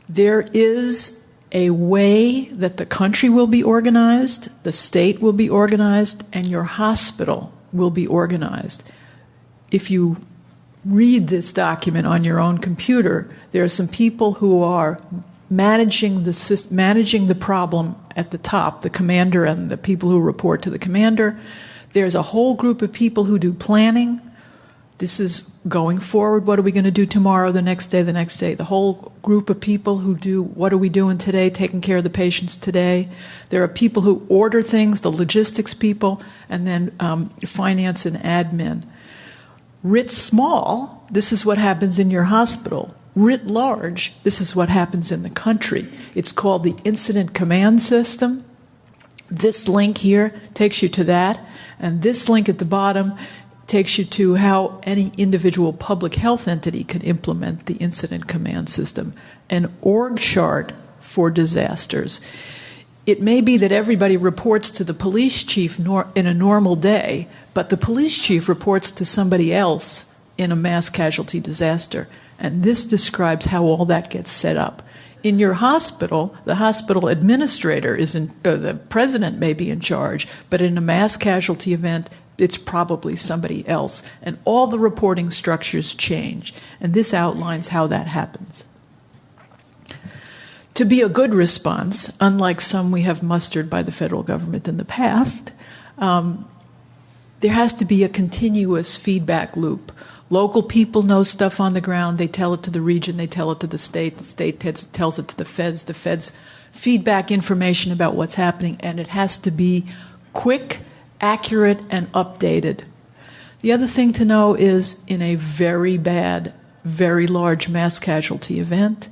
There is a way that the country will be organized, the state will be organized, and your hospital will be organized. If you read this document on your own computer, there are some people who are managing the problem at the top, the commander and the people who report to the commander. There's a whole group of people who do planning. This is going forward. What are we going to do tomorrow, the next day, the next day? The whole group of people who do what are we doing today, taking care of the patients today. There are people who order things, the logistics people, and then finance and admin. Writ small, this is what happens in your hospital. Writ large, this is what happens in the country. It's called the Incident Command System. This link here takes you to that, and this link at the bottom takes you to how any individual public health entity can implement the Incident Command System, an org chart for disasters. It may be that everybody reports to the police chief in a normal day, but the police chief reports to somebody else in a mass casualty disaster. And this describes how all that gets set up. In your hospital, the hospital administrator the president may be in charge, but in a mass casualty event, it's probably somebody else. And all the reporting structures change. And this outlines how that happens. To be a good response, unlike some we have mustered by the federal government in the past, there has to be a continuous feedback loop. Local people know stuff on the ground. They tell it to the region. They tell it to the state. The state tells it to the feds. The feds feedback information about what's happening, and it has to be quick, accurate, and updated. The other thing to know is in a very bad, very large mass casualty event,